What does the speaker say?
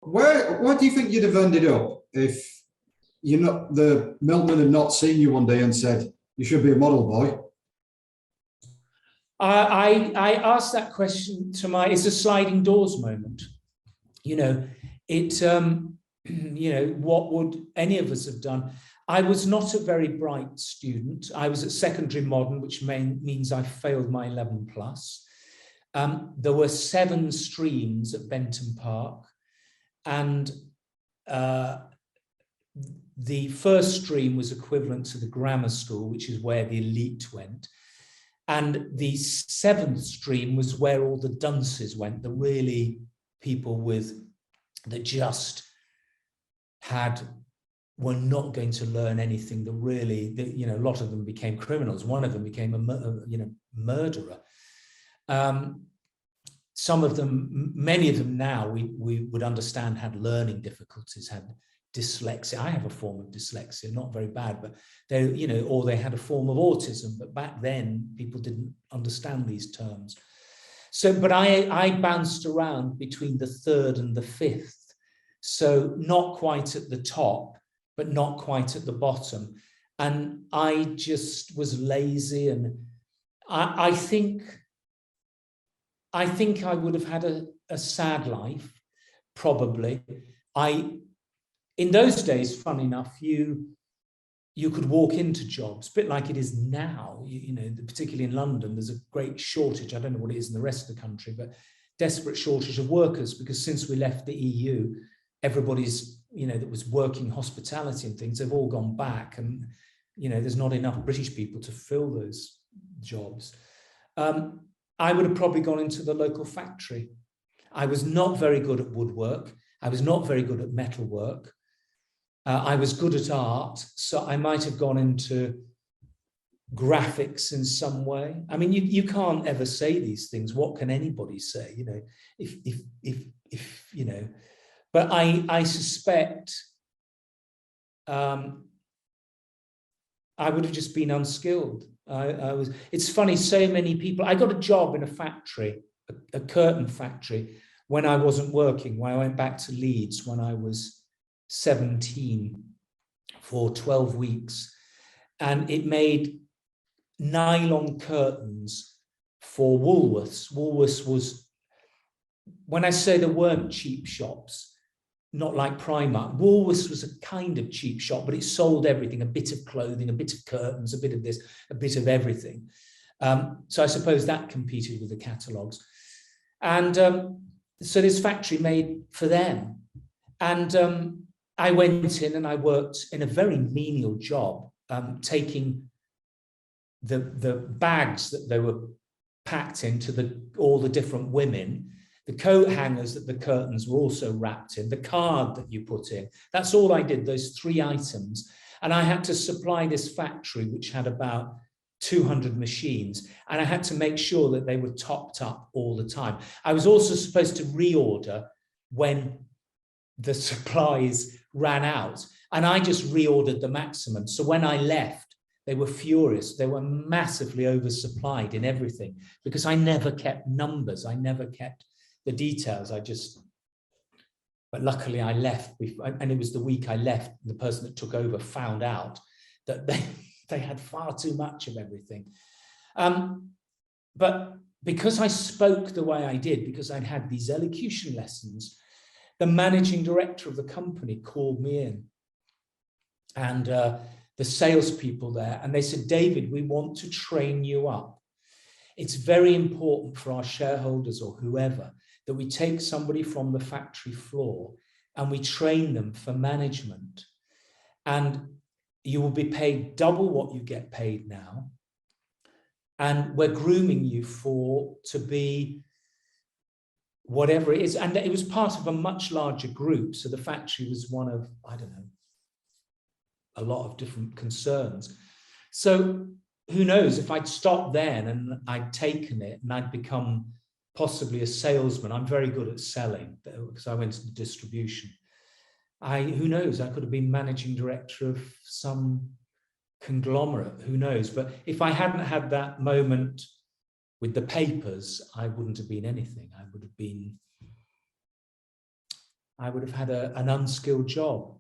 Where do you think you'd have ended up if the milkman had not seen you one day and said you should be a model boy? I asked that question to it's a sliding doors moment. What would any of us have done? I was not a very bright student. I was at secondary modern, which means I failed my 11 plus. There were 7 streams at Benton Park, and the first stream was equivalent to the grammar school, which is where the elite went. And the 7th stream was where all the dunces went, the really people that just were not going to learn anything. A lot of them became criminals. One of them became a murderer. Some of them, many of them now, we would understand had learning difficulties, had dyslexia. I have a form of dyslexia, not very bad, but or they had a form of autism. But back then, people didn't understand these terms. So, but I bounced around between the 3rd and the 5th. So not quite at the top, but not quite at the bottom. And I just was lazy, and I think I would have had a sad life, probably. In those days, fun enough, you could walk into jobs, a bit like it is now. Particularly in London, there's a great shortage. I don't know what it is in the rest of the country, but desperate shortage of workers, because since we left the EU, everybody's, that was working hospitality and things, they've all gone back, and, there's not enough British people to fill those jobs. I would have probably gone into the local factory. I was not very good at woodwork. I was not very good at metalwork. I was good at art, so I might have gone into graphics in some way. I mean, you can't ever say these things. What can anybody say? But I suspect I would have just been unskilled. It's funny, so many people. I got a job in a factory, a curtain factory, when I wasn't working, when I went back to Leeds when I was 17 for 12 weeks. And it made nylon curtains for Woolworths. Woolworths was, when I say there weren't cheap shops, not like Primark, Woolworths was a kind of cheap shop, but it sold everything, a bit of clothing, a bit of curtains, a bit of this, a bit of everything. So I suppose that competed with the catalogues. And so this factory made for them. And I went in and I worked in a very menial job, taking the bags that they were packed into all the different women, the coat hangers that the curtains were also wrapped in, the card that you put in. That's all I did, those 3 items. And I had to supply this factory, which had about 200 machines, and I had to make sure that they were topped up all the time. I was also supposed to reorder when the supplies ran out, and I just reordered the maximum. So when I left, they were furious. They were massively oversupplied in everything, because I never kept numbers. I never kept the details. But luckily I left, and it was the week I left, the person that took over found out that they had far too much of everything. But because I spoke the way I did, because I'd had these elocution lessons, the managing director of the company called me in, and the salespeople there, and they said, David, we want to train you up. It's very important for our shareholders or whoever that we take somebody from the factory floor and we train them for management. And you will be paid double what you get paid now. And we're grooming you to be whatever it is. And it was part of a much larger group. So the factory was one of, I don't know, a lot of different concerns. So who knows, if I'd stopped then and I'd taken it and I'd become possibly a salesman. I'm very good at selling because I went into distribution. Who knows, I could have been managing director of some conglomerate, who knows. But if I hadn't had that moment with the papers, I wouldn't have been anything. I would have been, I would have had an unskilled job.